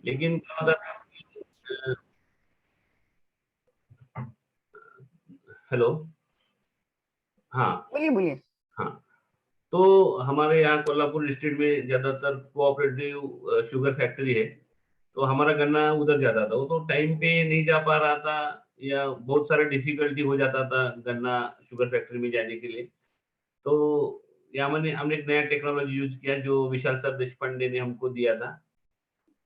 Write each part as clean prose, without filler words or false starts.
लेकिन क्या होता था, हेलो, हाँ बोलिए बोलिए। हाँ, तो हमारे यहाँ कोल्हापुर डिस्ट्रिक्ट में ज्यादातर कोऑपरेटिव शुगर फैक्ट्री है, तो हमारा गन्ना उधर जाता था। वो तो टाइम पे नहीं जा पा रहा था, या बहुत सारा डिफिकल्टी हो जाता था गन्ना शुगर फैक्ट्री में जाने के लिए। तो या मैंने हमने एक नया टेक्नोलॉजी यूज किया जो विशाल सर देशपांडे ने हमको दिया था।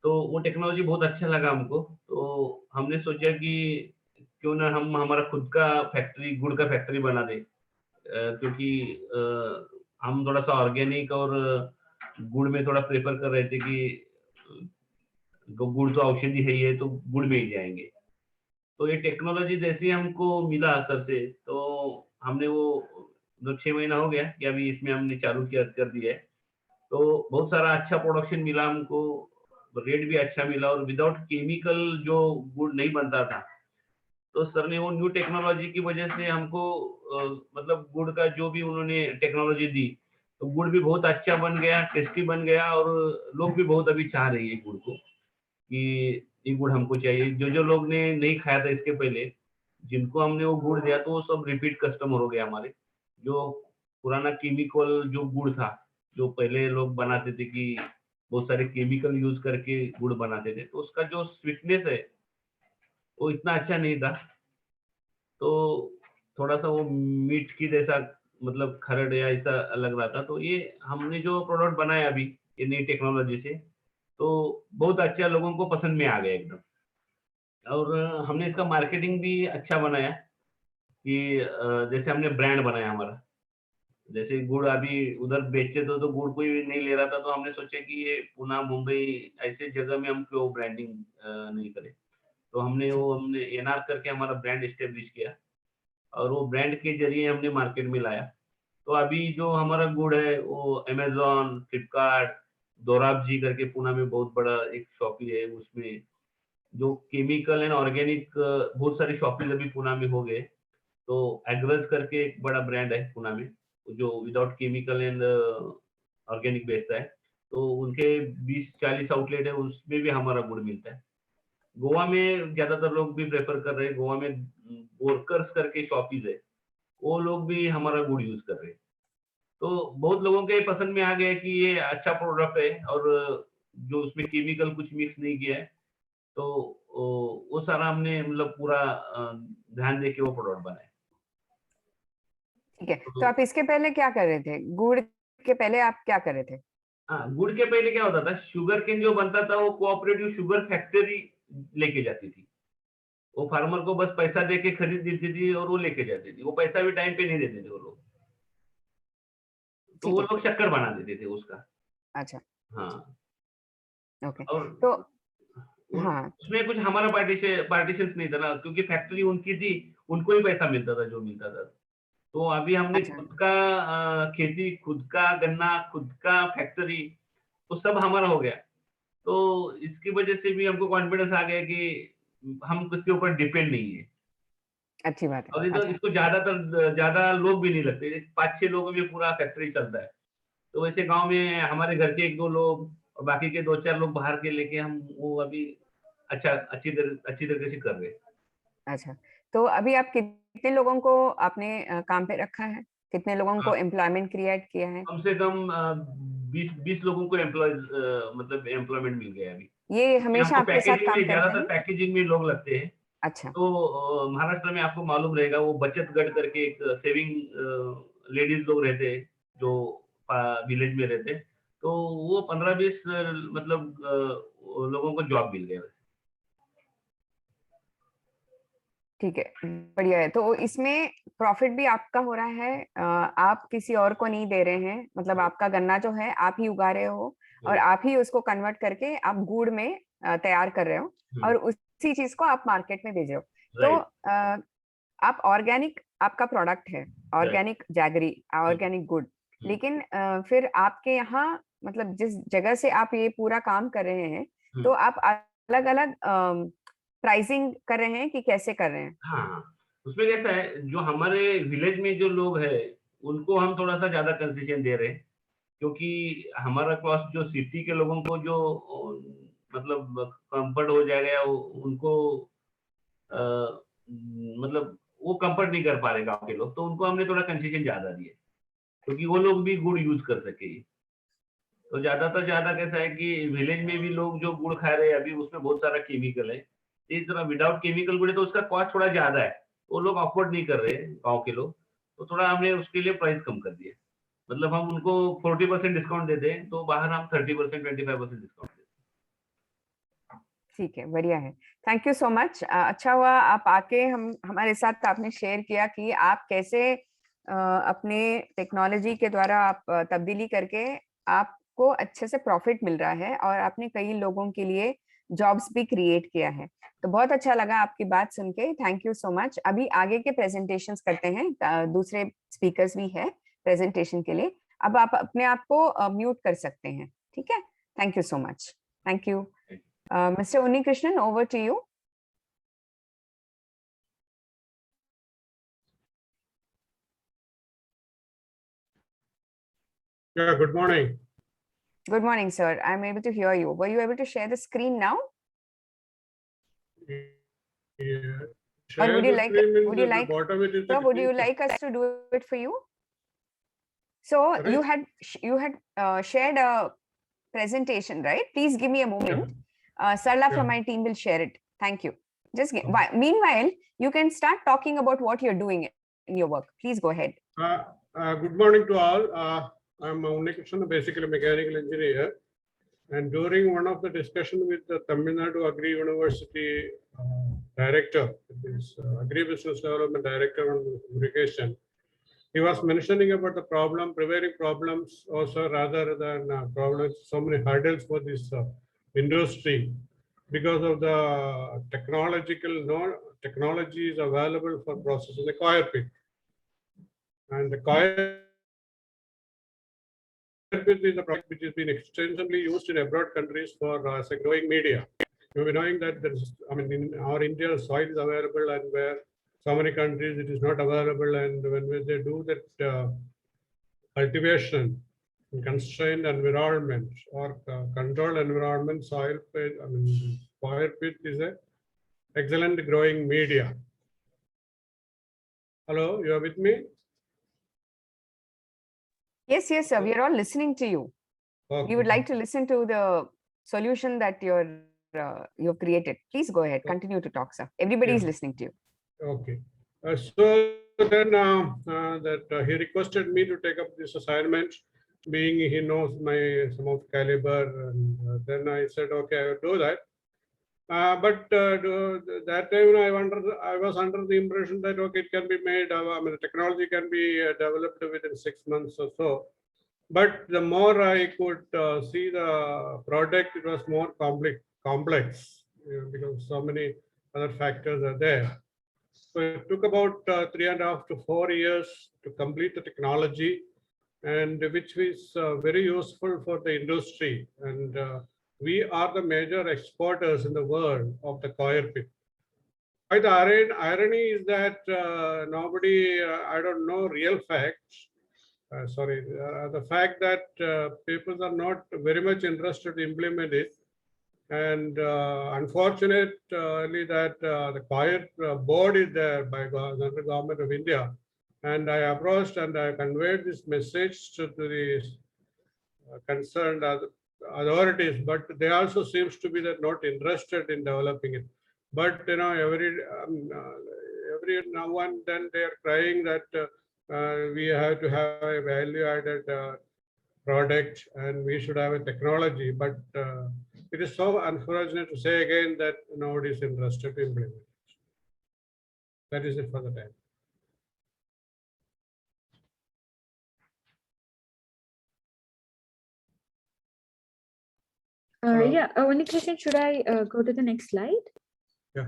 तो वो टेक्नोलॉजी बहुत अच्छा लगा हमको। तो हमने सोचा कि क्यों ना हम हमारा खुद का फैक्ट्री, गुड़ का फैक्ट्री बना दे। क्योंकि हम थोड़ा सा ऑर्गेनिक और गुड़ में थोड़ा प्रेफर कर रहे थे कि गुड़ तो औषधि है ही है, तो गुड़ में ही जाएंगे। तो ये टेक्नोलॉजी जैसे ही हमको मिला सर से, तो हमने वो 6 महीना हो गया कि अभी इसमें हमने चालू किया कर दिया है। तो बहुत सारा अच्छा प्रोडक्शन मिला हमको, रेट भी अच्छा मिला, और विदाउट केमिकल जो गुड़ नहीं बनता था। तो सर ने वो न्यू टेक्नोलॉजी की वजह से हमको मतलब गुड़ का जो भी उन्होंने टेक्नोलॉजी दी, तो गुड़ भी बहुत अच्छा बन गया, टेस्टी बन गया, और लोग भी बहुत अभी चाह रहे हैं गुड़ को, कि ये गुड़ हमको चाहिए। जो जो लोग ने नहीं खाया था इसके पहले, जिनको हमने वो गुड़ दिया, तो वो सब रिपीट कस्टमर हो गए हमारे। जो पुराना केमिकल जो गुड़ था, जो पहले लोग बनाते थे कि बहुत सारे केमिकल यूज करके गुड़ बनाते थे, तो उसका जो स्वीटनेस है वो इतना अच्छा नहीं था। तो थोड़ा सा वो मीठ की जैसा, मतलब खरड़ या ऐसा लग रहा था। तो ये हमने जो प्रोडक्ट बनाया अभी ये नई टेक्नोलॉजी से, तो बहुत अच्छा, लोगों को पसंद में आ गया एकदम। और हमने इसका मार्केटिंग भी अच्छा बनाया कि जैसे हमने ब्रांड बनाया हमारा। जैसे गुड़ अभी उधर बेचते तो गुड़ कोई नहीं ले रहा था, तो हमने सोचा कि ये पुणे, मुंबई ऐसे जगह में हम क्यों ब्रांडिंग नहीं करें। तो हमने एनआर करके हमारा ब्रांड स्टेब्लिश किया, और वो ब्रांड के जरिए हमने मार्केट में लाया। तो अभी जो हमारा गुड़ है वो अमेजोन, फ्लिपकार्ट, दोराब जी करके पुणे में बहुत बड़ा एक शॉपी है, उसमें जो केमिकल एंड ऑर्गेनिक बहुत सारी शॉपीज अभी पुणे में हो गए। तो एग्रस करके एक बड़ा ब्रांड है पुणे में, जो विदाउट केमिकल एंड ऑर्गेनिक बेचता है। तो उनके 20-40 आउटलेट है, उसमें भी हमारा गुड़ मिलता है। गोवा में ज्यादातर लोग भी प्रेफर कर रहे हैं, गोवा में बोरकर्स करके शॉपीज है, वो लोग भी हमारा गुड़ यूज कर रहे हैं। तो बहुत लोगों के पसंद में आ गया कि ये अच्छा प्रोडक्ट है, और जो उसमें केमिकल कुछ मिक्स नहीं किया है। तो वो सारा हमने मतलब पूरा ध्यान दे के वो प्रोडक्ट बनाए। ठीक है, तो तो आप इसके पहले क्या कर रहे थे? गुड़ के पहले आप क्या कर रहे थे? हाँ, गुड़ के पहले क्या होता था, शुगर केन जो बनता था वो कोऑपरेटिव शुगर फैक्ट्री लेके जाती थी। वो फार्मर को बस पैसा दे के खरीद देती थी, और वो लेके जाती थी। वो पैसा भी टाइम पे नहीं देते थे वो लोग। तो ठीक वो है। लोग शक्कर बना देते थे उसका। अच्छा। हाँ। ओके। और तो हाँ। उसमें कुछ हमारा पार्टीशन नहीं था ना, क्योंकि फैक्ट्री उनकी थी, उनको ही पैसा मिलता था जो मिलता था। तो अभी हमने अच्छा। खुद का खेती, खुद का गन्ना, खुद का फैक्ट्री, तो सब हमारा हो गया। तो इसकी वजह से भी हमको कॉन्फिडेंस आ गया कि हम किसके ऊपर डिपेंड नहीं है। अच्छी बात है। और इधर अच्छा। इसको ज्यादा लोग भी नहीं लगते, 5-6 लोगों में पूरा फैक्ट्री चलता है। तो वैसे गांव में हमारे घर के 1-2 लोग, और बाकी के 2-4 लोग बाहर के लेके हम वो अभी अच्छी तरीके से कर रहे हैं। अच्छा, तो अभी आप कितने लोगों को आपने काम पे रखा है? कितने लोगों को हाँ, एम्प्लॉयमेंट क्रिएट किया है? कम से कम 20 लोगों को मतलब एम्प्लॉयमेंट मिल गया अभी। ये कि हमेशा हमको आपके साथ पैकेजिंग काम में, करते ज्यादातर हैं? पैकेजिंग में लोग लगते हैं। अच्छा। तो महाराष्ट्र में आपको मालूम रहेगा, वो बचत गढ़ करके एक सेविंग लेडीज लोग रहते हैं, जो विलेज में रहते हैं। तो वो 15-20 मतलब लोगों को जॉब मिल गया। ठीक है, बढ़िया है। तो इसमें प्रॉफिट भी आपका हो रहा है, आप किसी और को नहीं दे रहे हैं, मतलब आपका गन्ना जो है आप ही उगा रहे हो, और राइट, आप ही उसको कन्वर्ट करके आप गुड़ में तैयार कर रहे हो, और उसी चीज को आप मार्केट में भेज रहे हो। तो राइट, आप ऑर्गेनिक, आपका प्रोडक्ट है right. Organic jaggery, organic good, लेकिन फिर आपके यहाँ, मतलब जिस जगह से आप ये पूरा काम कर रहे हैं, तो आप अलग अलग प्राइसिंग कर रहे हैं कि कैसे कर रहे हैं? हाँ, हाँ। उसमें कैसा है, जो हमारे विलेज में जो लोग हैं, उनको हम थोड़ा-सा ज़्यादा कंसेशन दे रहे हैं। क्योंकि हमारा कॉस्ट जो सिटी के लोगों को जो मतलब कंफर्ट हो जाएगा या उनको मतलब वो कंफर्ट नहीं कर पा रहे गाँव के लोग, तो उनको हमने थोड़ा कंसेशन ज्यादा दिए क्योंकि वो लोग भी गुड़ यूज कर सके। तो ज्यादा कैसा है कि विलेज में भी लोग जो गुड़ खा रहे हैं अभी उसमें बहुत सारा केमिकल है, इस तरह विदाउट केमिकल गुड़ है तो उसका कॉस्ट थोड़ा ज्यादा है, वो लोग अफोर्ड नहीं कर रहे हैं गाँव के लोग, तो थोड़ा हमने उसके लिए प्राइस कम कर दिया। मतलब हम उनको 40% डिस्काउंट देते हैं तो बाहर हम 30% 25% डिस्काउंट देते हैं। ठीक है, बढ़िया है। Thank you so much. अच्छा हुआ आप आके हम हमारे साथ आपने शेयर किया कि आप कैसे अपने टेक्नोलॉजी के द्वारा आप तब्दीली करके आपको अच्छे से प्रॉफिट मिल रहा है और आपने कई लोगों के लिए जॉब्स भी क्रिएट किया है। तो बहुत अच्छा लगा आपकी बात सुन के। Thank you so much. अभी आगे के प्रेजेंटेशंस करते हैं, दूसरे स्पीकर्स भी है प्रेजेंटेशन के लिए। अब आप अपने आप को म्यूट कर सकते हैं, ठीक है। Thank you so much. Thank you. Mr. Unnikrishnan, over to you. Yeah, good morning. Good morning, sir. I'm able to hear you. Were you able to share the screen now? Yeah. Or would you like, bottom it is sir, would you like us to do it for you? So Sorry? you had shared a presentation, right? Please give me a moment. Sarla from my team will share it. Thank you. Just meanwhile, you can start talking about what you're doing in your work. Please go ahead. Good morning to all. I'm Unnikrishnan, basically a mechanical engineer. And during one of the discussion with the Tamil Nadu Agri University director, this Agri-Business Development Director on communication, he was mentioning about the prevailing problems also rather than problems, so many hurdles for this industry because of the technologies available for processing the coir pit. And the coir pit is a product which has been extensively used in abroad countries for as a growing media. You will be knowing that there's, in our India, soil is available, and where so many countries it is not available, and when they do that cultivation in constrained environment or controlled environment, soil pit, coir pit is a excellent growing media. Hello, you are with me? Yes, sir. We are all listening to you. Okay. We would like to listen to the solution that you've created. Please go ahead. Continue to talk, sir. Everybody is listening to you. Okay. So then he requested me to take up this assignment, being he knows my some of caliber, and then I said, okay, I will do that. But that time I was under the impression that okay, it can be made. The technology can be developed within 6 months or so. But the more I could see the product, it was more complex because so many other factors are there. So it took about 3.5 to 4 years to complete the technology, and which is very useful for the industry. And we are the major exporters in the world of the coir pit. The irony is that nobody, I don't know real facts. The fact that people are not very much interested to implement it. And unfortunately that the coir board is there by the government of India. And I approached and I conveyed this message to the concerned authorities, but they also seems to be that not interested in developing it. But every now and then they are crying that we have to have a value-added product and we should have a technology. But it is so unfortunate to say again that nobody is interested to implement it. That is it for the time. Yeah, only question, should I go to the next slide? Yeah.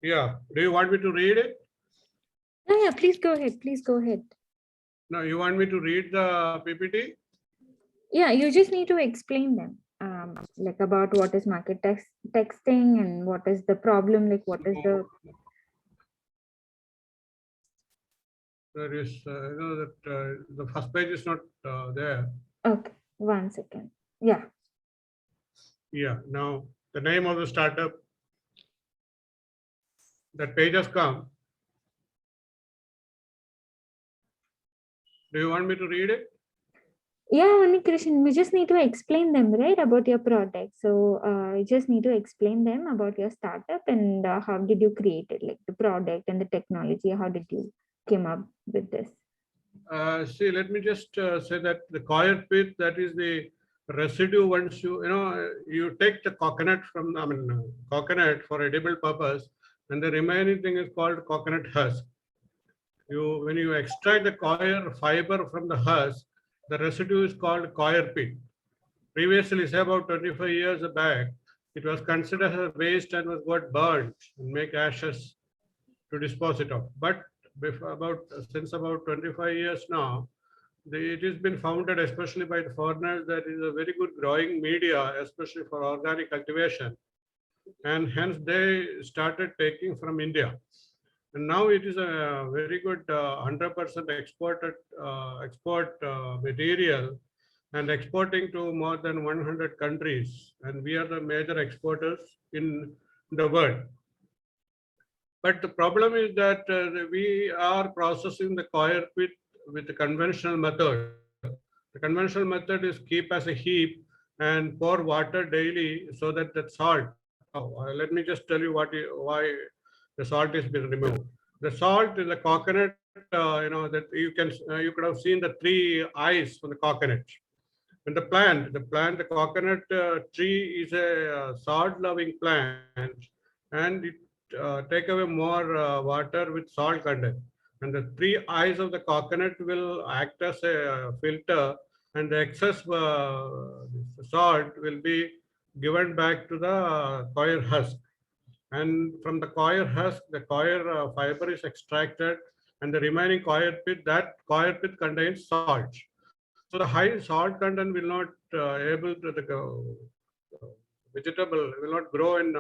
Yeah. Do you want me to read it? Yeah, please go ahead. Please go ahead. No, you want me to read the PPT? Yeah, you just need to explain them. Like about what is market texting and what is the problem, like what is the there is, that the first page is not there. Okay, 1 second. Yeah. Yeah, now the name of the startup, that page has come. Do you want me to read it? Yeah, only Krishan, we just need to explain them, right, about your product. So you just need to explain them about your startup and how did you create it, like the product and the technology. How did you came up with this? See, let me just say that the coir pith, that is the residue. Once you take the coconut from, coconut for edible purpose, and the remaining thing is called coconut husk. When you extract the coir fiber from the husk, the residue is called coir pith. Previously, say about 25 years back, it was considered as a waste and was got burned and make ashes to dispose it of. But since about 25 years now, it has been founded, especially by the foreigners, that is a very good growing media, especially for organic cultivation, and hence they started taking from India. And now it is a very good 100% export material, and exporting to more than 100 countries. And we are the major exporters in the world. But the problem is that we are processing the coir pith with the conventional method. The conventional method is keep as a heap and pour water daily so that the salt. Let me just tell you why the salt is being removed. The salt is a coconut. That you could have seen the 3 eyes on the coconut. And the coconut tree is a salt-loving plant, and it take away more water with salt content. And the 3 eyes of the coconut will act as a filter, and the excess salt will be given back to the coir husk. And from the coir husk, the coir fiber is extracted, and the remaining coir pith, that coir pith contains salt. So the high salt content will not able to the vegetable will not grow in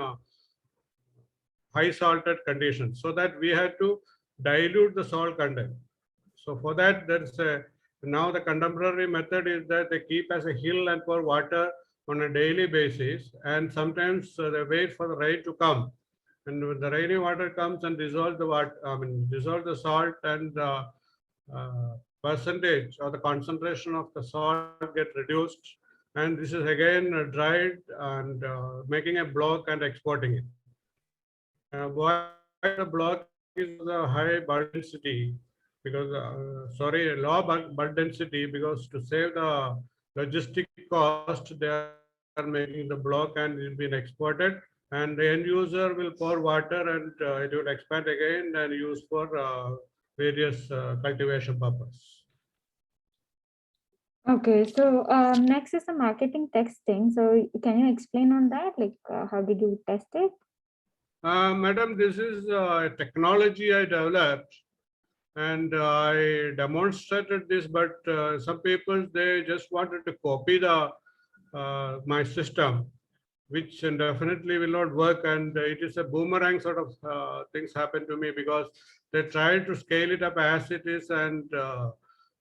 high salted conditions. So that we had to dilute the salt content. So for that, there's now the contemporary method is that they keep as a hill and pour water on a daily basis, and sometimes they wait for the rain to come. And when the rainy water comes and dissolve the water, dissolve the salt, and percentage or the concentration of the salt get reduced, and this is again dried and making a block and exporting it. Why the block is the high bulk density? Because low bulk density, because to save the logistic cost, they are making the block and it will be exported, and the end user will pour water and it will expand again and use for various cultivation purpose. Okay, so next is the marketing testing. So can you explain on that? Like how did you test it? Madam, this is technology I developed, and I demonstrated this, but some people, they just wanted to copy my system, which definitely will not work, and it is a boomerang sort of things happen to me, because they tried to scale it up as it is, and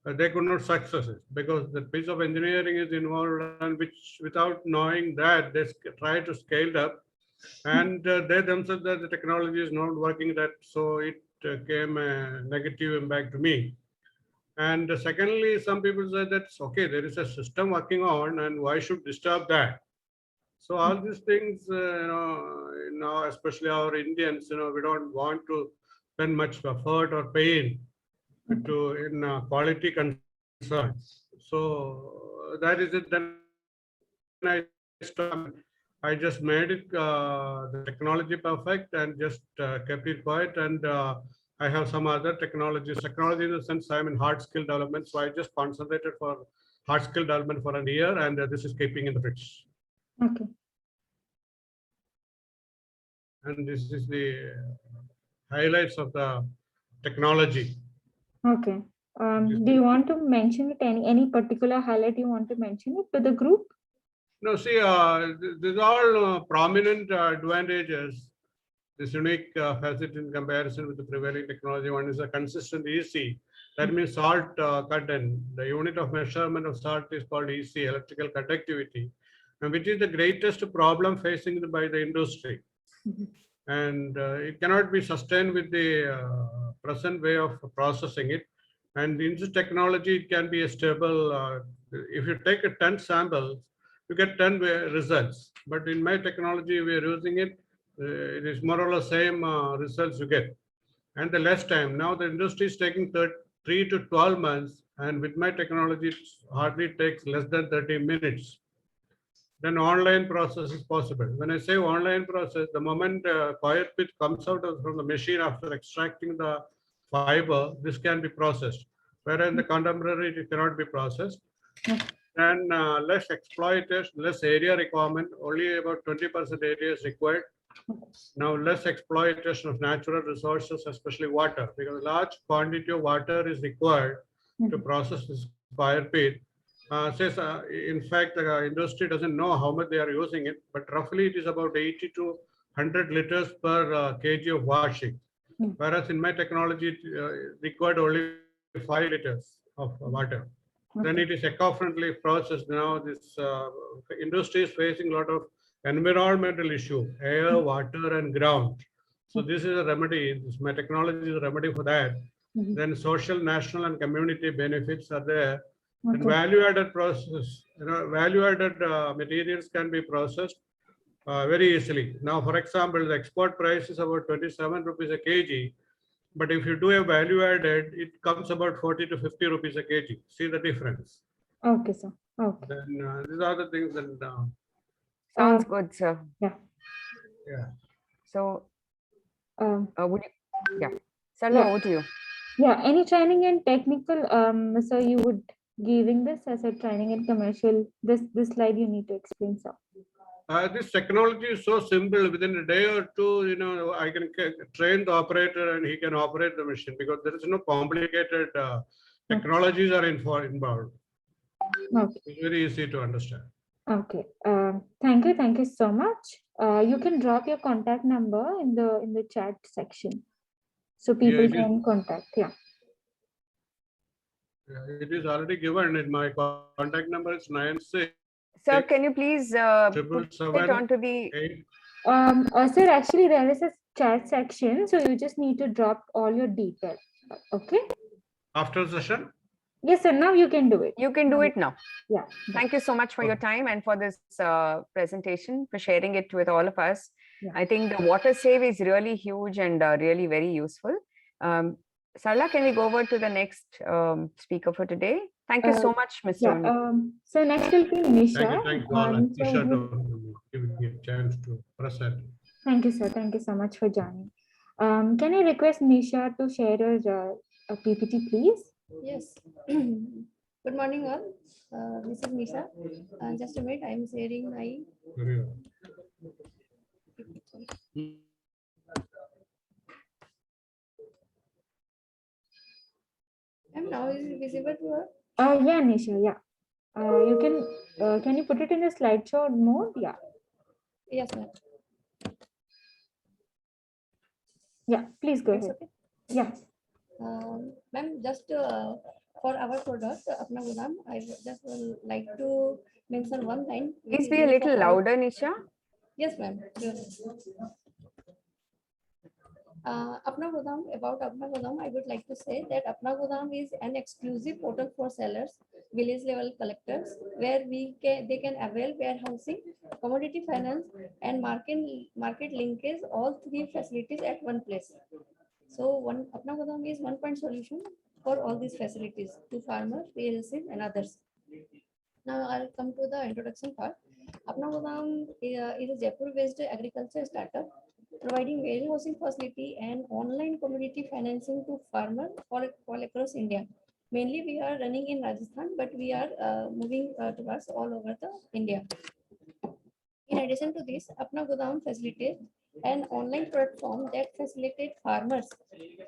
they could not success it, because the piece of engineering is involved, and which without knowing that they try to scale it up, and they themselves that the technology is not working, that so it came a negative impact to me. And secondly, some people say that's okay, there is a system working on, and why should disturb that? So all these things, especially our Indians, we don't want to spend much effort or pain in quality concerns. So that is it. Then I just made it the technology perfect and just kept it quiet. And I have some other technology in the sense I'm in hard skill development. So I just concentrated for hard skill development for a year, and this is keeping in the fridge. Okay. And this is the highlights of the technology. Okay. Do you want to mention it? Any particular highlight you want to mention it to the group? No, see, these are all prominent advantages. this unique facet in comparison with the prevailing technology. One is a consistent EC. That means salt content. The unit of measurement of salt is called EC, electrical conductivity, and which is the greatest problem facing by the industry. And it cannot be sustained with the present way of processing it. And in this technology, it can be a stable. If you take a 10 samples, you get 10 results. But in my technology, we are using it. It is more or less same results you get, and the less time. Now the industry is taking 3 to 12 months, and with my technology, it hardly takes less than 30 minutes. Then online process is possible. When I say online process, the moment coir pith comes out from the machine after extracting the fiber, this can be processed. Whereas in the contemporary, it cannot be processed. And less exploitation, less area requirement, only about 20% area is required. Now less exploitation of natural resources, especially water, because large quantity of water is required to process this coir pith. In fact, the industry doesn't know how much they are using it, but roughly it is about 80 to 100 liters per kg of washing. Whereas in my technology, it required only 5 liters of water. Then it is eco-friendly process. Now this industry is facing a lot of environmental issue, air, water, and ground. So this is a remedy. My technology is a remedy for that. Then social, national, and community benefits are there. And value-added process, value-added materials can be processed very easily. Now, for example, the export price is about 27 rupees a kg. But if you do a value added, it comes about 40 to 50 rupees a kg. See the difference. Okay, sir. Okay. Then these are the things that. Sounds good, sir. Yeah. Yeah. So, would you, yeah, Sarla, over to you. Yeah. Any training in technical, so you would giving this as a training in commercial. This slide you need to explain, sir. This technology is so simple. Within a day or two, I can train the operator and he can operate the machine, because there is no complicated technologies are involved. Okay. It's very easy to understand. Okay. Thank you so much. You can drop your contact number in the chat section, so people can contact. Yeah. It is already given. In my contact number is 96. Sir, can you please put it onto the... Sir, actually there is a chat section, so you just need to drop all your details. Okay. After session? Yes, sir. Now you can do it. You can do it now. Yeah. Thank you so much for your time and for this presentation, for sharing it with all of us. Yeah. I think the water save is really huge and really very useful. Sarla, can we go over to the next speaker for today? Thank you so much, Mr. Yeah, so next will be Nisha. Thank you all. Nisha, to give me a chance to present. Thank you, sir. Thank you so much for joining. Can I request Nisha to share her PPT, please? Yes. Good morning, all. This is Nisha. Just a minute, I am sharing my. And now is it visible to her? Yeah, Nisha. Yeah. You can you put it in the slideshow mode? Yeah. Yes, ma'am. Yeah. Please go ahead. Okay. Yeah. Ma'am, just for our product, Apna Godam, I just would like to mention one line. Please be a little louder, Nisha. Yes, ma'am. Apna Godam, about Apna Godam, I would like to say that Apna Godam is an exclusive portal for sellers, village level collectors, where they can avail warehousing, commodity finance, and market linkage, all three facilities at one place. So Apna Godam is one-point solution for all these facilities to farmers, PLCs, and others. Now I'll come to the introduction part. Apna Godam is a Jaipur-based agriculture startup providing warehousing facility and online commodity financing to farmers all across India. Mainly we are running in Rajasthan, but we are moving towards all over the India. In addition to this, Apna Godam facilitates an online platform that facilitates farmers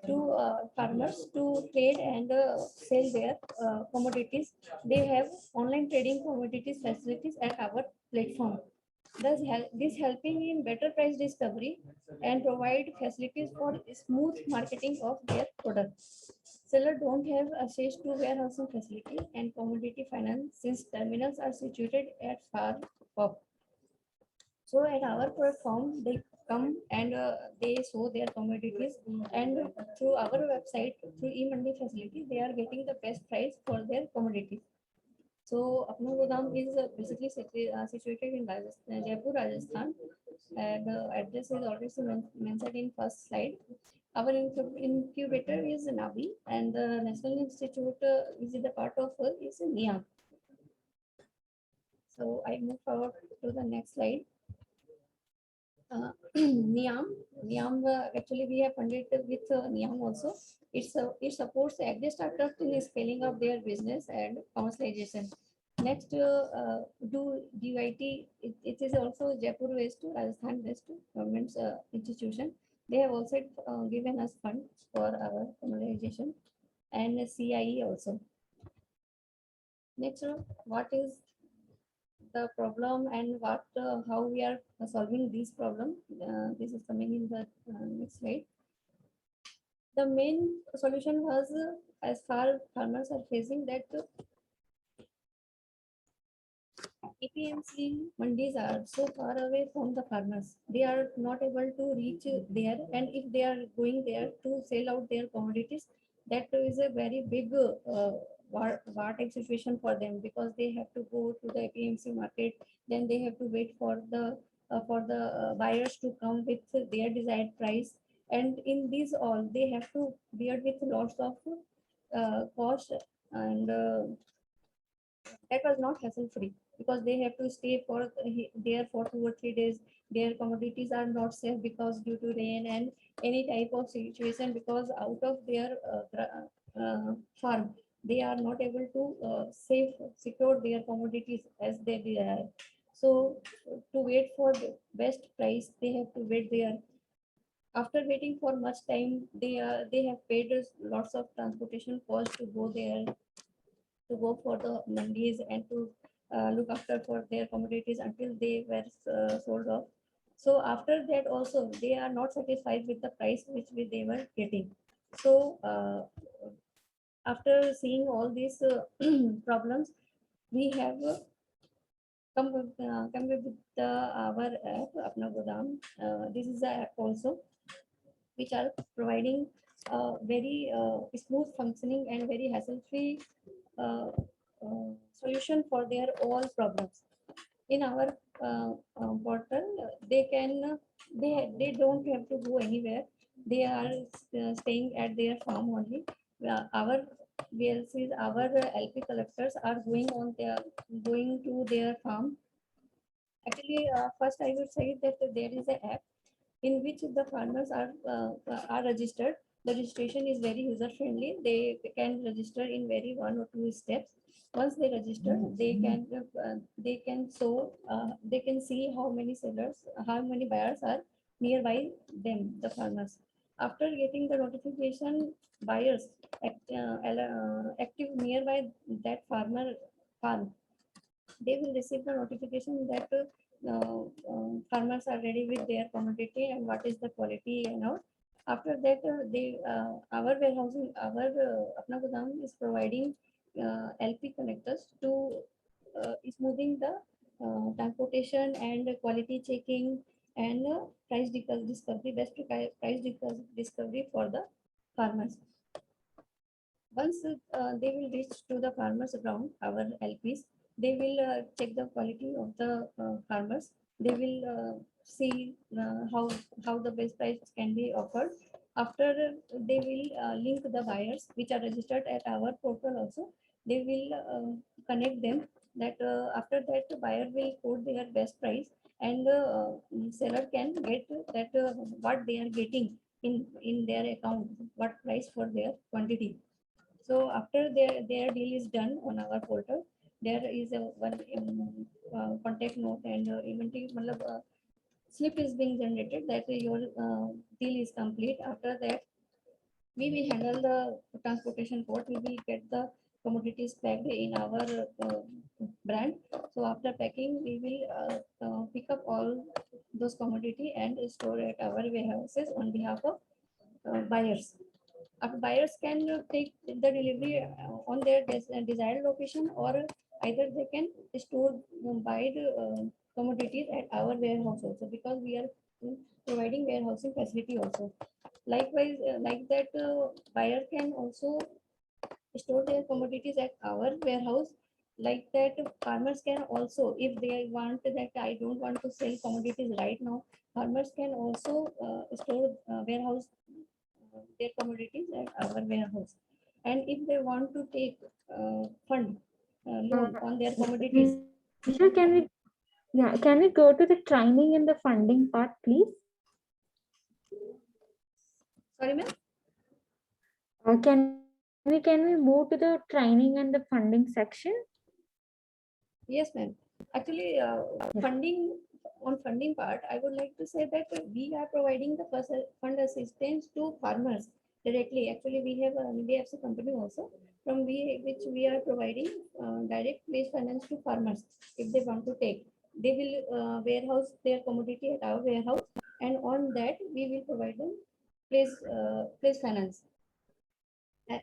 to trade and sell their commodities. They have online trading commodities facilities at our platform. this helping in better price discovery and provide facilities for smooth marketing of their products. Seller don't have access to warehousing facility and commodity finance since terminals are situated at far off. So at our platform, they come and they show their commodities, and through our website, through e-mandi facility, they are getting the best price for their commodities. So Apna Godam is basically situated in Rajasthan, Jaipur, Rajasthan, and address is already mentioned in first slide. Our incubator is Navi, and the National Institute is the part of is NIAM. So I move forward to the next slide. NIAM actually we have funded with NIAM also. It supports agri startups in scaling up their business and commercialization. Next, do DIT. It is also Jaipur based to Rajasthan based government institution. They have also given us funds for our commercialization, and CIE also. Next, what is the problem and what how we are solving this problem. This is coming in the next slide. The main solution was as far farmers are facing that APMC mandis are so far away from the farmers. They are not able to reach there, and if they are going there to sell out their commodities, that is a very big war type situation for them, because they have to go to the APMC market, then they have to wait for the buyers to come with their desired price, and in these all they have to bear with lots of cost, and that was not hassle free, because they have to stay for there for 2 or 3 days. Their commodities are not safe because due to rain and any type of situation, because out of their farm they are not able to secure their commodities as they desire. So to wait for the best price, they have to wait there. After waiting for much time, they have paid us lots of transportation cost to go there, to go for the mandis and to look after for their commodities until they were sold off. So after that also they are not satisfied with the price which they were getting. So after seeing all these problems, we have come with our app Apna Godam. This is the app also, which are providing very smooth functioning and very hassle-free solution for their all problems. In our portal, they can they don't have to go anywhere. They are staying at their farm only. Our VLCs, our LP collectors are going to their farm. Actually, first I would say that there is an app in which the farmers are registered. The registration is very user friendly. They can register in very 1 or 2 steps. Once they register, they can they can see how many sellers, how many buyers are nearby them, the farmers. After getting the notification, buyers active nearby that farm, they will receive the notification that farmers are ready with their commodity and what is the quality and all. After that, our warehousing, our Apna Godam is providing LP connectors to smoothing the transportation and quality checking and price discovery, best price discovery for the farmers. Once they will reach to the farmers ground, our LPs, they will check the quality of the farmers. They will see how the best price can be offered. After they will link the buyers which are registered at our portal also. They will connect them. That after that, the buyer will quote their best price, and seller can get that what they are getting in their account, what price for their quantity. So after their deal is done on our portal, there is a one contact note and inventory slip is being generated that your deal is complete. After that, we will handle the transportation cost. We will get the commodities packed in our brand. So after packing, we will pick up all those commodity and store at our warehouses on behalf of buyers. Buyers can take the delivery on their desired location, or either they can store buy the commodities at our warehouse also, because we are providing warehousing facility also. Likewise, like that, buyer can also store their commodities at our warehouse. Like that, farmers can also, if they want that I don't want to sell commodities right now, farmers can also store warehouse their commodities at our warehouse. And if they want to take fund loan on their commodities. Sure, can we go to the training and the funding part, please? Sorry, ma'am. Can we move to the training and the funding section? Yes, ma'am. Actually, funding part, I would like to say that we are providing the first fund assistance to farmers directly. Actually, we have an NBFC company also from which we are providing direct place finance to farmers. If they want to take, they will warehouse their commodity at our warehouse, and on that we will provide them place finance.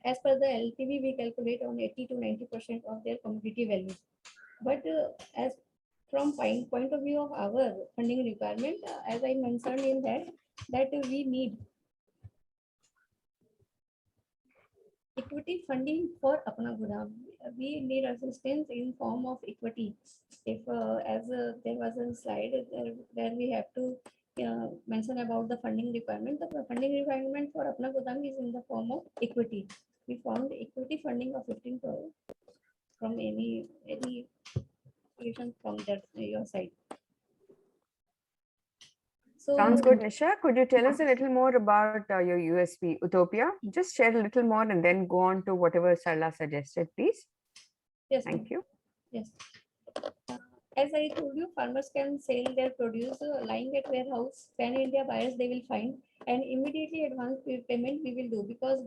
As per the LTV, we calculate on 80 to 90% of their commodity value. But as from point of view of our funding requirement, as I mentioned in that we need equity funding for Apna Godaam. We need assistance in form of equity. If there was a slide where we have to mention about the funding requirement, the funding requirement for Apna Godaam is in the form of equity. We found equity funding of 15 crore from any solution from that your side. So Sounds good, Nisha. Could you tell us a little more about your USP, Utopia? Just share a little more and then go on to whatever Sarla suggested, please. yes, Thank you. yes. As I told you, farmers can sell their produce lying at warehouse. Pan-India buyers they will find, and immediately advance payment we will do, because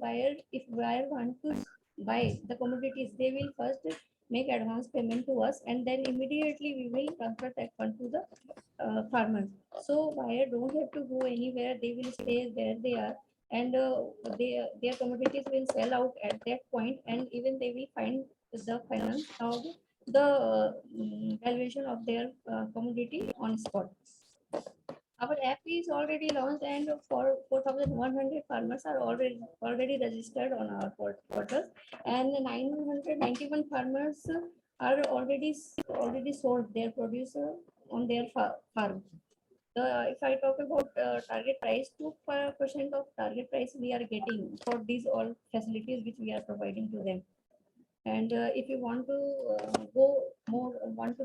if buyer want to buy the commodities, they will first make advance payment to us, and then immediately we will transfer that fund to the farmers. So buyer don't have to go anywhere; they will stay where they are, and their commodities will sell out at that point, and even they will find the finance of the valuation of their commodity on spot. Our app is already launched, and for 4,100 farmers are already registered on our portal, and 991 farmers are already sold their produce on their farm. If I talk about target price, 2% of target price we are getting for these all facilities which we are providing to them. And if you want to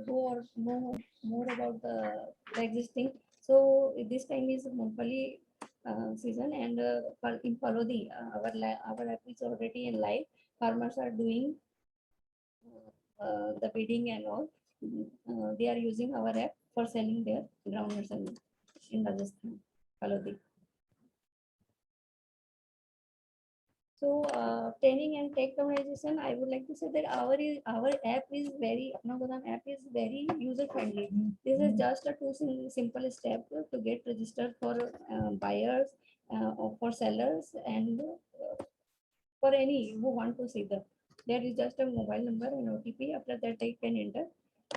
or know more about the existing, so this time is Mongfali season, and in Palodi, our app is already in live. Farmers are doing the bidding and all. They are using our app for selling their groundnuts in Rajasthan, Palodi. So training and tech organization, I would like to say that our app is very, Apna Godaam app is very user friendly. This is just a simple step to get registered for buyers or for sellers, and for any who want to see there is just a mobile number and OTP. After that they can enter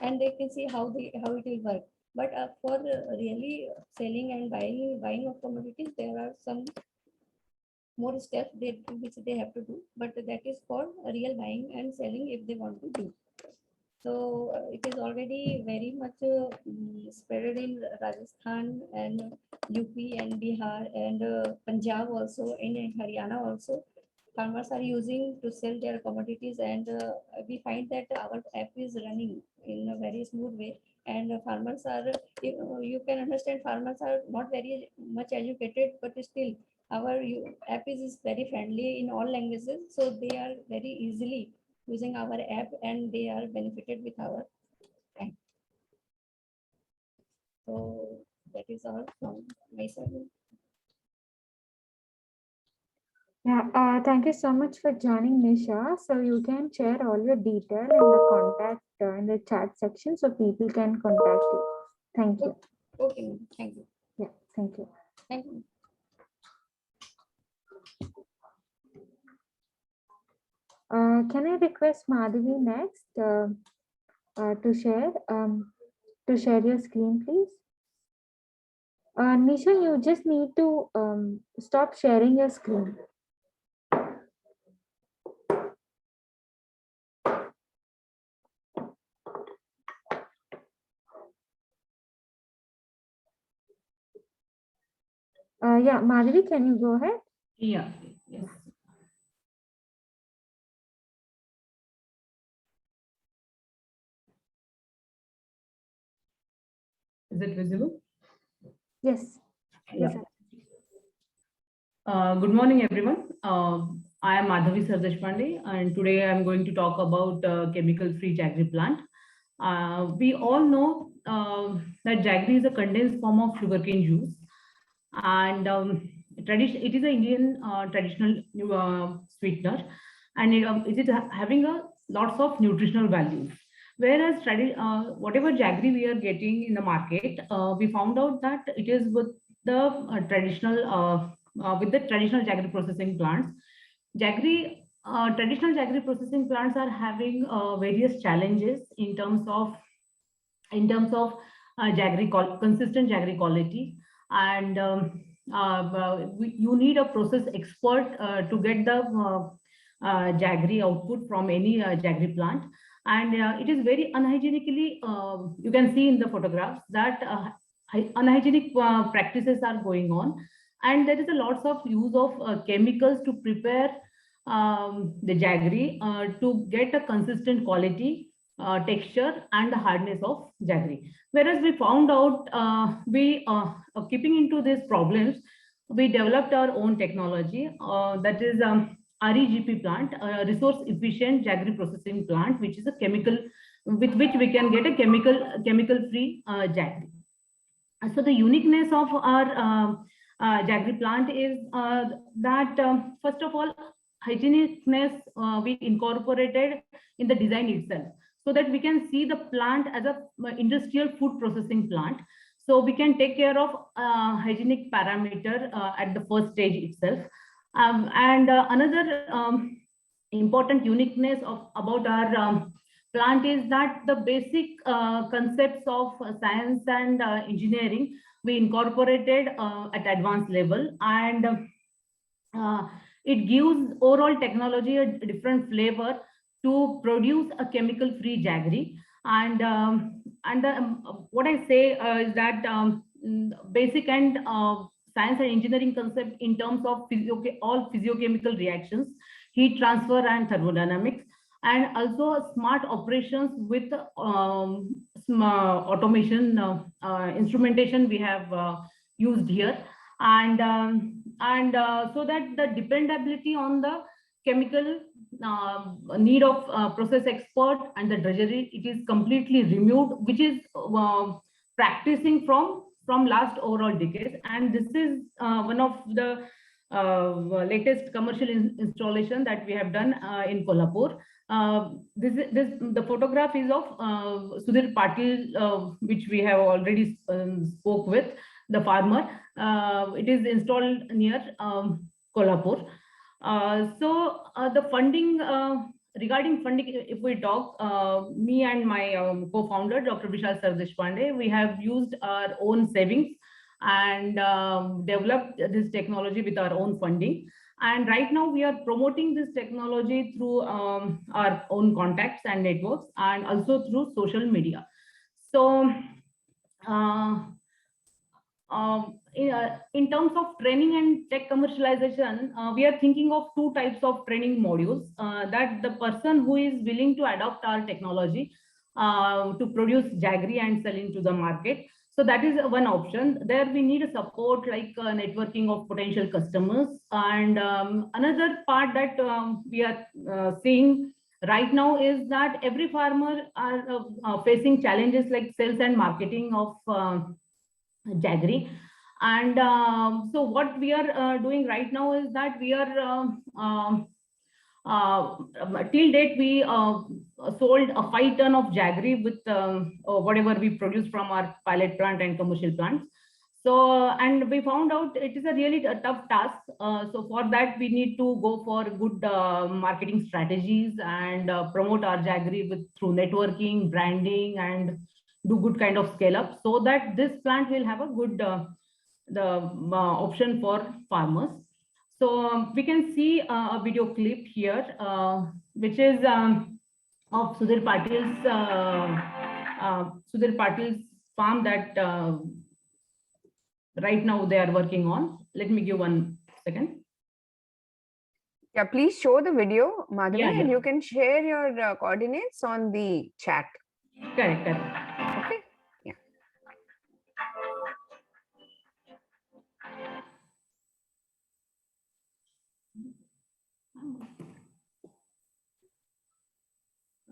and they can see how it will work. But for really selling and buying of commodities, there are some more steps which they have to do, but that is for real buying and selling if they want to do. So it is already very much spread in Rajasthan and UP and Bihar and Punjab also, in Haryana also. Farmers are using to sell their commodities, and we find that our app is running in a very smooth way. And farmers are, you can understand, farmers are not very much educated, but still our app is very friendly in all languages, so they are very easily using our app and they are benefited with our app. So that is all from my side. Yeah, thank you so much for joining, Nisha. So you can share all your detail in the contact in the chat section so people can contact you. Thank you. Okay, ma'am. Thank you. Yeah, thank you. Thank you. Can I request Madhavi next to share your screen, please? Nisha, you just need to stop sharing your screen. Yeah, Madhavi, can you go ahead? Yeah, yes. Is it visible? Yes. Yeah. Yes. Good morning, everyone. I am Madhavi Sardeshpande, and today I'm going to talk about chemical-free jaggery plant. We all know that jaggery is a condensed form of sugarcane juice, and it is an Indian traditional sweetener, and it is having a lots of nutritional values. Whereas whatever jaggery we are getting in the market, we found out that it is with the traditional jaggery processing plants. Traditional jaggery processing plants are having various challenges in terms of consistent jaggery quality, and you need a process expert to get the jaggery output from any jaggery plant, and it is very unhygienically. You can see in the photographs that unhygienic practices are going on, and there is a lots of use of chemicals to prepare the jaggery to get a consistent quality, texture and the hardness of jaggery. Whereas we found out, keeping into these problems, we developed our own technology, that is REGP plant, a resource efficient jaggery processing plant, which is a chemical with which we can get a chemical free jaggery. So the uniqueness of our jaggery plant is that first of all, hygienicness we incorporated in the design itself, so that we can see the plant as a industrial food processing plant. So we can take care of hygienic parameter at the first stage itself. And another important uniqueness about our plant is that the basic concepts of science and engineering we incorporated at advanced level, and it gives overall technology a different flavor to produce a chemical free jaggery. And what I say is that basic and science and engineering concept in terms of all physiochemical reactions, heat transfer and thermodynamics, and also smart operations with automation instrumentation we have used here, and so that the dependability on the chemical need of process expert and the drudgery, it is completely removed, which is practicing from last overall decades. And this is one of the latest commercial installation that we have done in Kolhapur. The photograph is of Sudhir Patil, which we have already spoke with the farmer. It is installed near Kolhapur. So the funding, regarding funding, if we talk, me and my co-founder, Dr. Vishal Sardeshpande, we have used our own savings and developed this technology with our own funding. And right now we are promoting this technology through our own contacts and networks, and also through social media. So in terms of training and tech commercialization, we are thinking of two types of training modules, that the person who is willing to adopt our technology to produce jaggery and sell into the market. So that is one option. There we need a support like networking of potential customers. And another part that we are seeing right now is that every farmer are facing challenges like sales and marketing of jaggery. And so what we are doing right now is that we are till date we sold a 5 ton of jaggery with whatever we produce from our pilot plant and commercial plants. So and we found out it is a really tough task. So for that we need to go for good marketing strategies and promote our jaggery with through networking, branding, and do good kind of scale up, so that this plant will have a good option for farmers. So we can see a video clip here, which is of Sudhir Patil's farm that right now they are working on. Let me give 1 second. Yeah, please show the video, Madhavi, Yeah, and yeah. you can share your coordinates on the chat. Correct. Okay. Yeah.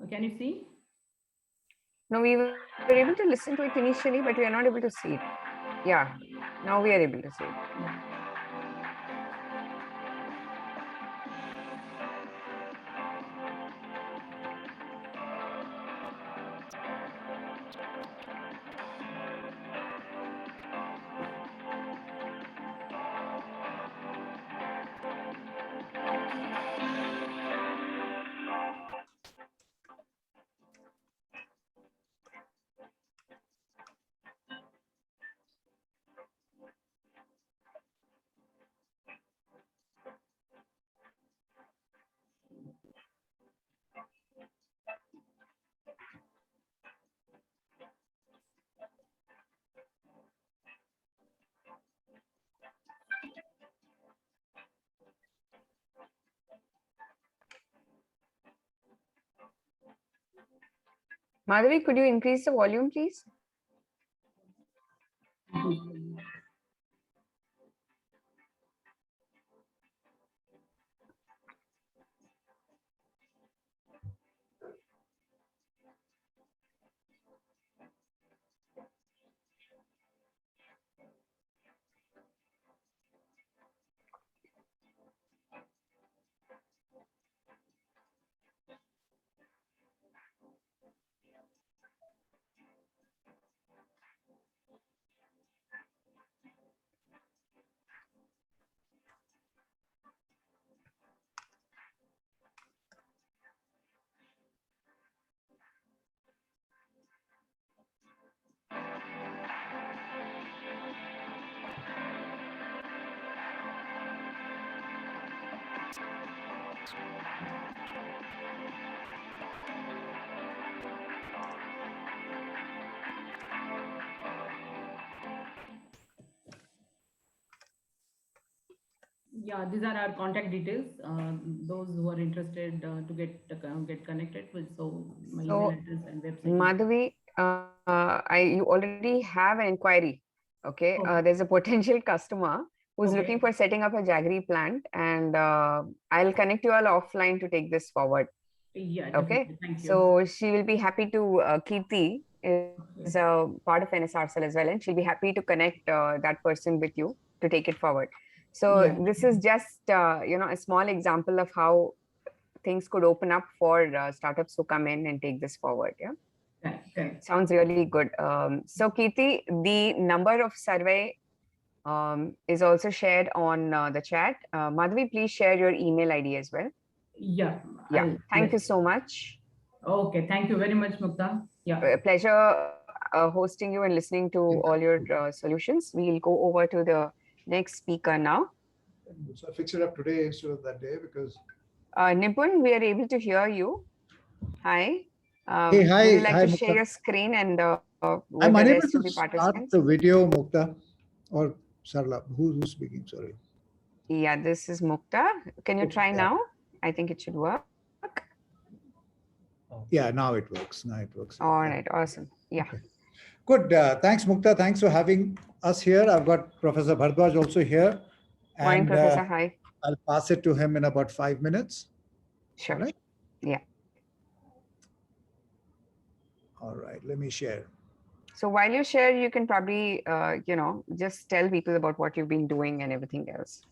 Can you see? No, we were able to listen to it initially, but we are not able to see it. Yeah, now we are able to see it. Madhavi, could you increase the volume, please? Yeah, these are our contact details. Those who are interested to get connected with, so my email address and website. Madhavi, you already have an inquiry. Okay, Okay. there's a potential customer who's Okay. looking for setting up a jaggery plant, and I'll connect you all offline to take this forward. Yeah, Okay, definitely. Thank you. so she will be happy to Kirti is a part of NSRCL as well, and she'll be happy to connect that person with you to take it forward. So Yeah. this is just a small example of how things could open up for startups who come in and take this forward. Yeah. Correct. Sounds really good. So Kirti, the number of survey is also shared on the chat. Madhavi, please share your email ID as well. Yeah. Yeah. Thank you so much. Okay. Thank you very much, Mukta. Yeah. Pleasure hosting you and listening to all your solutions. We'll go over to the next speaker now. So I fixed it up today instead of that day because. Nipun, we are able to hear you. Hi. Hey, hi. Would you like hi, to Mukta. share your screen and I'm the unable rest to of the start participants? the video, Mukta or Sarla. Who's speaking? Sorry. Yeah, this is Mukta. Can you try now? I think it should work. Yeah, now it works. All right, awesome. Yeah. Okay. Good. Thanks, Mukta. Thanks for having us here. I've got Professor Bhardwaj also here. Morning, Professor. Hi. I'll pass it to him in about 5 minutes. Sure. All right? Yeah. All right. Let me share. So while you share, you can probably, just tell people about what you've been doing and everything else.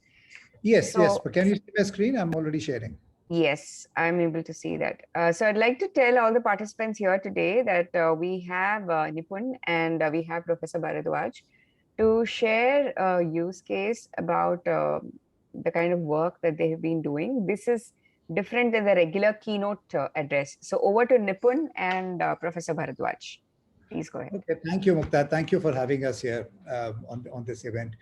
Yes, yes. So- But can you see my screen? I'm already sharing. Yes, I'm able to see that. So I'd like to tell all the participants here today that we have Nipun and we have Professor Bharadwaj to share a use case about the kind of work that they have been doing. This is different than the regular keynote address. So over to Nipun and Professor Bharadwaj. Please go ahead. Okay, thank you, Mukta. Thank you for having us here on this event.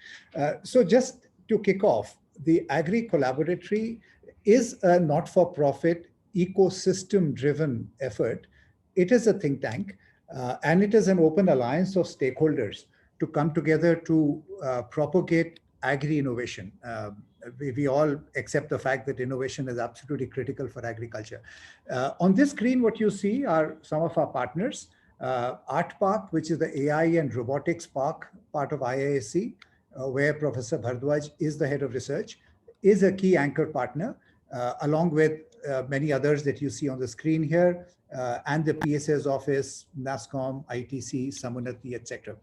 So just to kick off, the Agri Collaboratory is a not-for-profit ecosystem-driven effort. It is a think tank, and it is an open alliance of stakeholders to come together to propagate agri-innovation. We all accept the fact that innovation is absolutely critical for agriculture. On this screen, what you see are some of our partners. ArtPark, which is the AI and robotics park, part of IISc, where Professor Bharadwaj is the head of research, is a key anchor partner, along with many others that you see on the screen here, and the PSA's office, NASSCOM, ITC, Samunati, etc.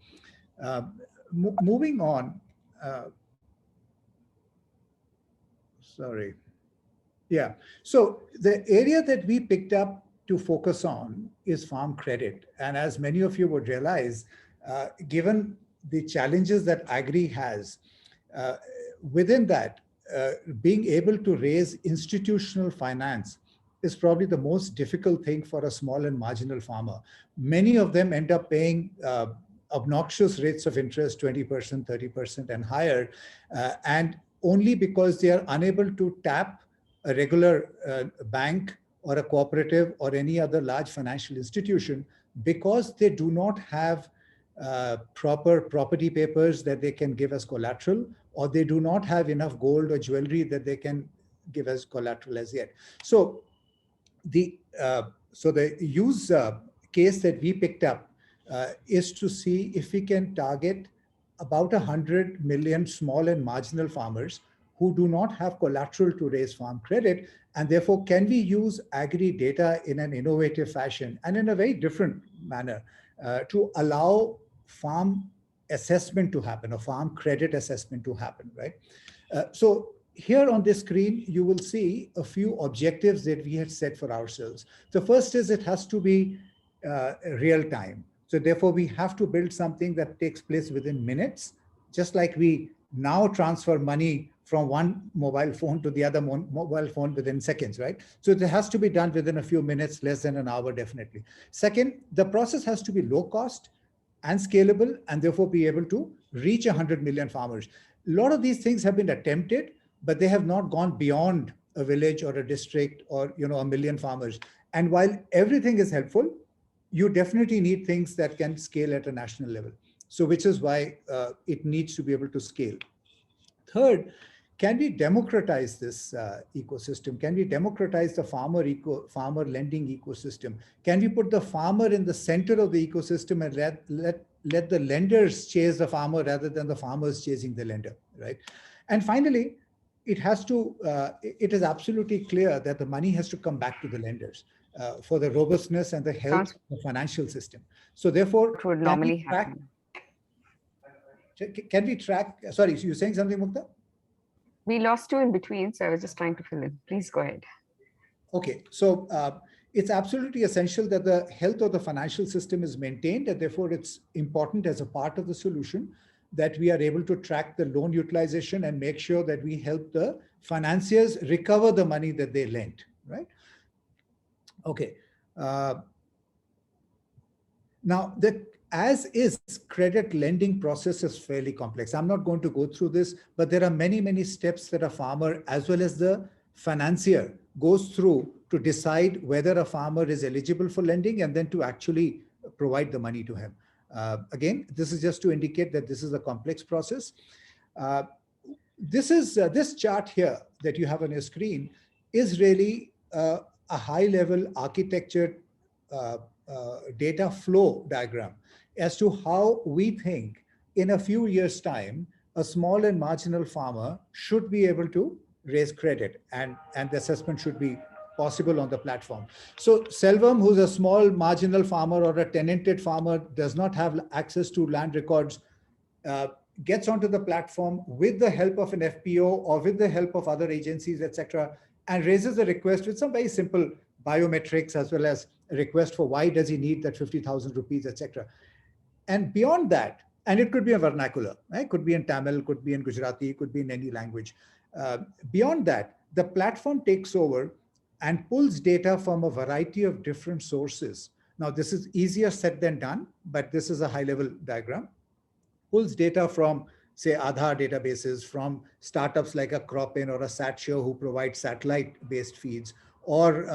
Moving on, sorry. Yeah, so the area that we picked up to focus on is farm credit. And as many of you would realize, given the challenges that agri has, within that, being able to raise institutional finance is probably the most difficult thing for a small and marginal farmer. Many of them end up paying obnoxious rates of interest, 20%, 30% and higher, and only because they are unable to tap a regular bank or a cooperative or any other large financial institution, because they do not have proper property papers that they can give as collateral, or they do not have enough gold or jewelry that they can give as collateral as yet. So the use case that we picked up is to see if we can target about 100 million small and marginal farmers who do not have collateral to raise farm credit. And therefore, can we use agri data in an innovative fashion and in a very different manner to allow farm assessment to happen, or farm credit assessment to happen, right? So here on this screen, you will see a few objectives that we had set for ourselves. The first is it has to be real time. So therefore, we have to build something that takes place within minutes, just like we now transfer money from one mobile phone to the other mobile phone within seconds, right? So it has to be done within a few minutes, less than an hour, definitely. Second, the process has to be low cost and scalable, and therefore be able to reach 100 million farmers. A lot of these things have been attempted, but they have not gone beyond a village or a district or a million farmers. And while everything is helpful, you definitely need things that can scale at a national level. So which is why it needs to be able to scale. Third, can we democratize this ecosystem? Can we democratize the farmer lending ecosystem? Can we put the farmer in the center of the ecosystem and let the lenders chase the farmer rather than the farmers chasing the lender, right? And finally, it is absolutely clear that the money has to come back to the lenders for the robustness and the health of the financial system. So therefore, What would normally happen? Can we track? Sorry, so you're saying something, Mukta? We lost you in between, so I was just trying to fill in. Please go ahead. Okay, so it's absolutely essential that the health of the financial system is maintained, and therefore it's important as a part of the solution that we are able to track the loan utilization and make sure that we help the financiers recover the money that they lent, right? Okay. Now, the as is credit lending process is fairly complex. I'm not going to go through this, but there are many, many steps that a farmer as well as the financier goes through to decide whether a farmer is eligible for lending and then to actually provide the money to him. Again, this is just to indicate that this is a complex process. This chart here that you have on your screen is really a high-level architecture data flow diagram as to how we think in a few years' time, a small and marginal farmer should be able to raise credit, and the assessment should be possible on the platform. So Selvam, who's a small marginal farmer or a tenanted farmer, does not have access to land records, gets onto the platform with the help of an FPO or with the help of other agencies, etc., and raises a request with some very simple biometrics, as well as a request for why does he need that 50,000 rupees, etc. And beyond that, and it could be a vernacular, right? Could be in Tamil, could be in Gujarati, could be in any language. Beyond that, the platform takes over and pulls data from a variety of different sources. Now, this is easier said than done, but this is a high-level diagram. Pulls data from, say, Aadhaar databases, from startups like a Cropin or a SatSure who provide satellite-based feeds, or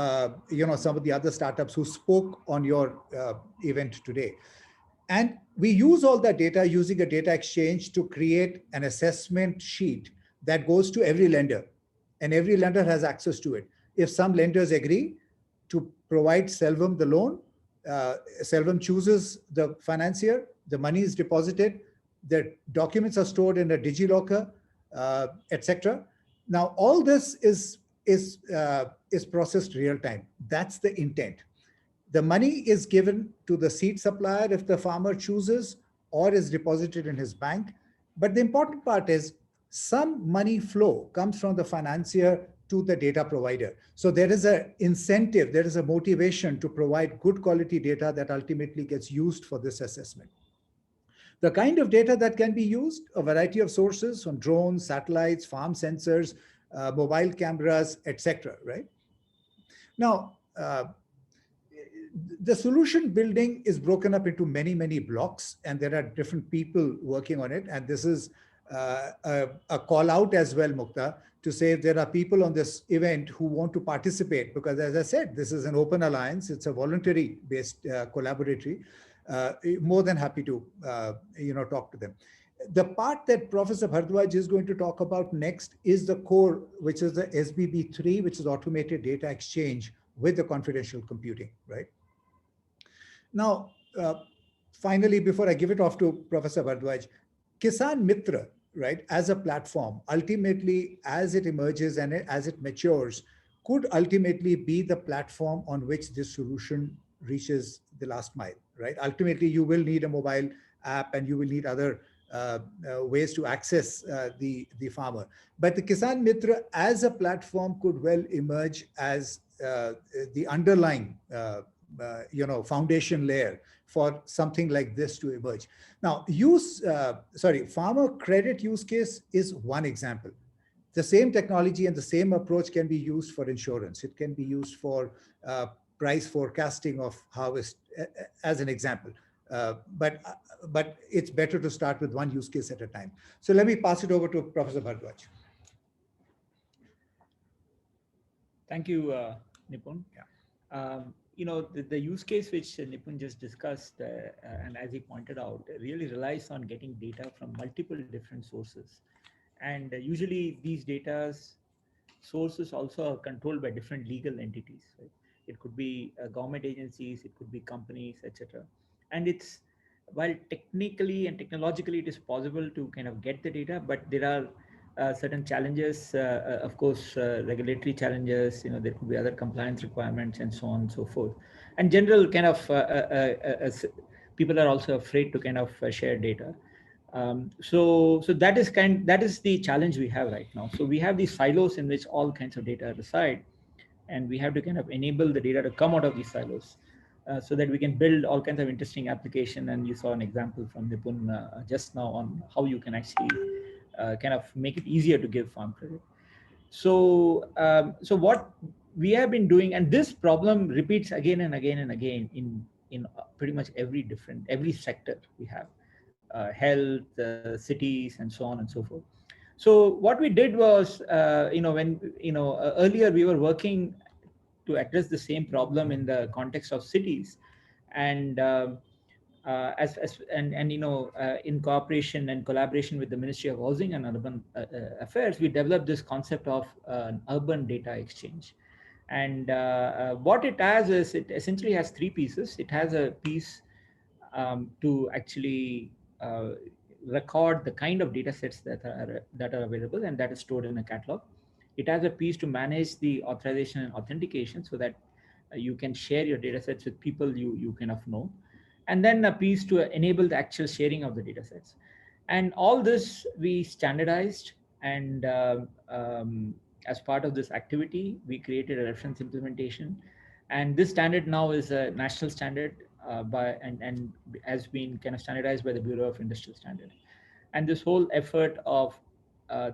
some of the other startups who spoke on your event today. And we use all that data using a data exchange to create an assessment sheet that goes to every lender, and every lender has access to it. If some lenders agree to provide Selvam the loan, Selvam chooses the financier, the money is deposited, the documents are stored in a DigiLocker, etc. Now, all this is processed real time. That's the intent. The money is given to the seed supplier if the farmer chooses, or is deposited in his bank. But the important part is some money flow comes from the financier to the data provider. So there is an incentive, there is a motivation to provide good quality data that ultimately gets used for this assessment. The kind of data that can be used, a variety of sources from drones, satellites, farm sensors, mobile cameras, etc. Right? Now, the solution building is broken up into many, many blocks, and there are different people working on it. And this is a call out as well, Mukta, to say if there are people on this event who want to participate, because as I said, this is an open alliance. It's a voluntary based collaboratory. More than happy to talk to them. The part that Professor Bhardwaj is going to talk about next is the core, which is the SBB3, which is automated data exchange with the confidential computing, right? Now, finally, before I give it off to Professor Bhardwaj, Kisan Mitra, right, as a platform, ultimately, as it emerges and as it matures, could ultimately be the platform on which this solution reaches the last mile, right? Ultimately, you will need a mobile app and you will need other ways to access the farmer. But the Kisan Mitra as a platform could well emerge as the underlying foundation layer for something like this to emerge. Now, farmer credit use case is one example. The same technology and the same approach can be used for insurance. It can be used for price forecasting of harvest, as an example. But it's better to start with one use case at a time. So let me pass it over to Professor Bhardwaj. Thank you, Nipun. Yeah. The use case which Nipun just discussed, and as he pointed out, really relies on getting data from multiple different sources. And usually these data sources also are controlled by different legal entities. Right? It could be government agencies, it could be companies, etc. And it's, while technically and technologically it is possible to kind of get the data, but there are certain challenges, of course, regulatory challenges, there could be other compliance requirements and so on and so forth. And general kind of, people are also afraid to kind of share data. So that is the challenge we have right now. So we have these silos in which all kinds of data reside, and we have to kind of enable the data to come out of these silos so that we can build all kinds of interesting application. And you saw an example from Nipun just now on how you can actually kind of make it easier to give farm credit. So what we have been doing, and this problem repeats again and again and again in pretty much every sector we have, health, cities, and so on and so forth. So what we did was, earlier we were working to address the same problem in the context of cities, and in cooperation and collaboration with the Ministry of Housing and Urban Affairs, we developed this concept of an urban data exchange. And what it has is, it essentially has three pieces. It has a piece to actually record the kind of data sets that are available, and that is stored in a catalog. It has a piece to manage the authorization and authentication so that you can share your data sets with people you kind of know. And then a piece to enable the actual sharing of the data sets. And all this we standardized, and as part of this activity, we created a reference implementation. And this standard now is a national standard and has been kind of standardized by the Bureau of Industrial Standard. And this whole effort of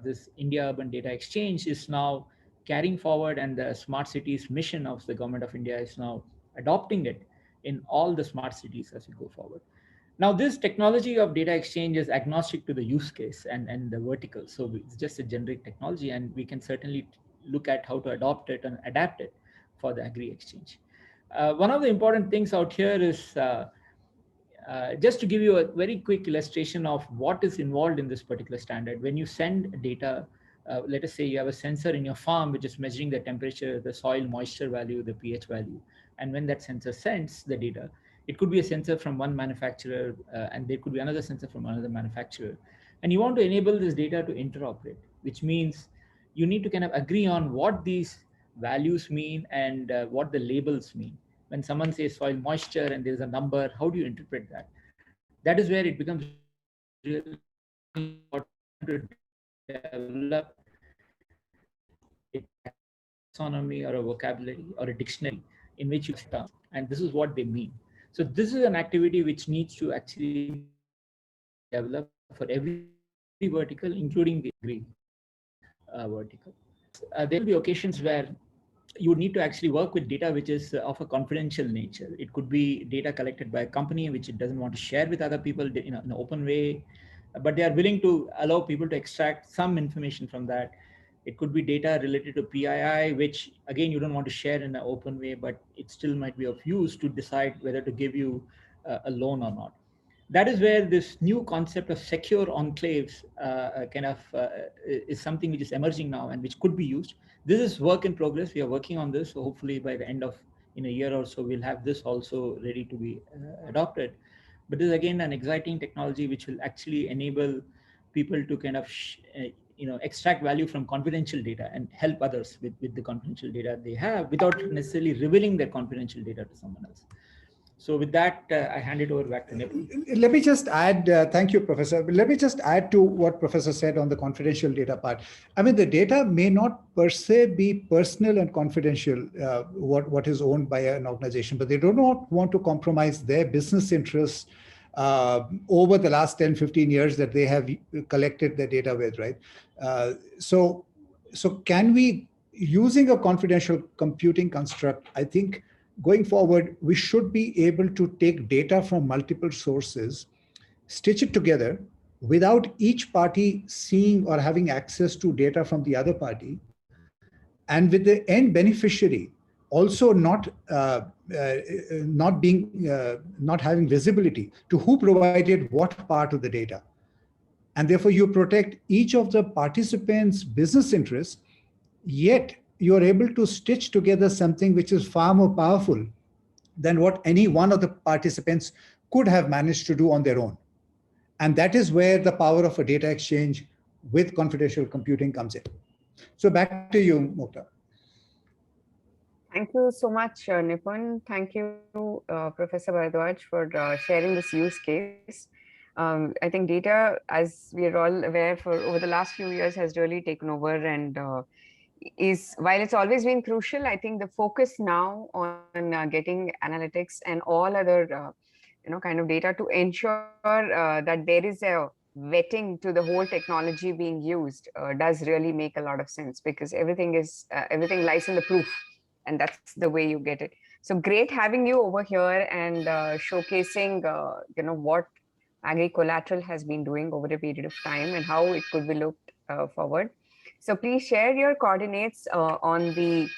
this India Urban Data Exchange is now carrying forward, and the smart cities mission of the government of India is now adopting it in all the smart cities as we go forward. Now, this technology of data exchange is agnostic to the use case and the vertical. So it's just a generic technology, and we can certainly look at how to adopt it and adapt it for the agri exchange. One of the important things out here is just to give you a very quick illustration of what is involved in this particular standard. When you send data, let us say you have a sensor in your farm which is measuring the temperature, the soil moisture value, the pH value. And when that sensor sends the data, it could be a sensor from one manufacturer, and there could be another sensor from another manufacturer. And you want to enable this data to interoperate, which means you need to kind of agree on what these values mean and what the labels mean. When someone says soil moisture and there's a number, how do you interpret that? That is where it becomes really important to develop a taxonomy or a vocabulary or a dictionary in which you term, and this is what they mean. So this is an activity which needs to actually develop for every vertical, including the agri vertical. There will be occasions where you would need to actually work with data which is of a confidential nature. It could be data collected by a company which it doesn't want to share with other people in an open way, but they are willing to allow people to extract some information from that. It could be data related to PII, which again, you don't want to share in an open way, but it still might be of use to decide whether to give you a loan or not. That is where this new concept of secure enclaves is something which is emerging now and which could be used. This is work in progress. We are working on this. So hopefully by the end of in a year or so, we'll have this also ready to be adopted. But this is again an exciting technology which will actually enable people to kind of extract value from confidential data and help others with the confidential data they have without necessarily revealing their confidential data to someone else. So with that, I hand it over back to Nipun. Let me just add, thank you, Professor. Let me just add to what Professor said on the confidential data part. I mean, the data may not per se be personal and confidential, what is owned by an organization, but they do not want to compromise their business interests over the last 10, 15 years that they have collected the data with, right? So can we, using a confidential computing construct, I think, going forward, we should be able to take data from multiple sources, stitch it together without each party seeing or having access to data from the other party, and with the end beneficiary also not having visibility to who provided what part of the data. And therefore, you protect each of the participants' business interests, yet you're able to stitch together something which is far more powerful than what any one of the participants could have managed to do on their own. And that is where the power of a data exchange with confidential computing comes in. So back to you, Mukta. Thank you so much, Nipun. Thank you, Professor Bharadwaj, for sharing this use case. I think data, as we are all aware, for over the last few years has really taken over, and while it's always been crucial, I think the focus now on getting analytics and all other kind of data to ensure that there is a vetting to the whole technology being used does really make a lot of sense, because everything lies in the proof, and that's the way you get it. So great having you over here and showcasing what AgriCollateral has been doing over a period of time and how it could be looked forward. So please share your coordinates on the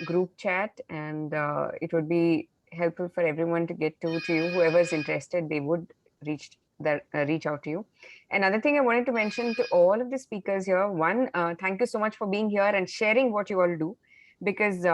group chat, and it would be helpful for everyone to get to you. Whoever is interested, they would reach out to you. Another thing I wanted to mention to all of the speakers here, one, thank you so much for being here and sharing what you all do, because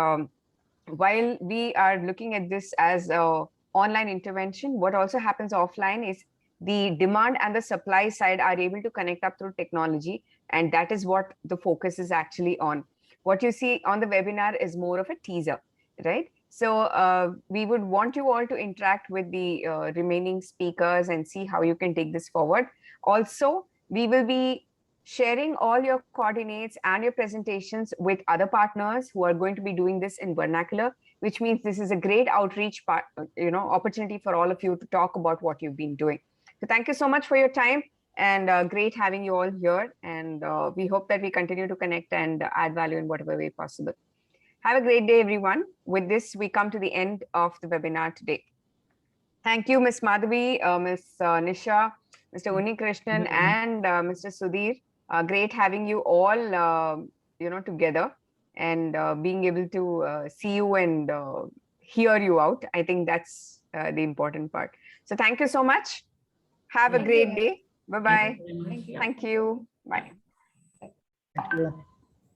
while we are looking at this as an online intervention, what also happens offline is the demand and the supply side are able to connect up through technology, and that is what the focus is actually on. what you see on the webinar is more of a teaser, right? So we would want you all to interact with the remaining speakers and see how you can take this forward. Also, we will be sharing all your coordinates and your presentations with other partners who are going to be doing this in vernacular, which means this is a great outreach part, opportunity for all of you to talk about what you've been doing. So thank you so much for your time, and great having you all here. And we hope that we continue to connect and add value in whatever way possible. Have a great day, everyone. With this, we come to the end of the webinar today. Thank you, Ms. Madhavi, Ms. Nisha, Mr. Uni Krishnan, and Mr. Sudhir. Great having you all, together and being able to see you and hear you out. I think that's the important part. So thank you so much. Have a great day. Bye-bye. Thank you very much. Thank you. Bye. Thank you.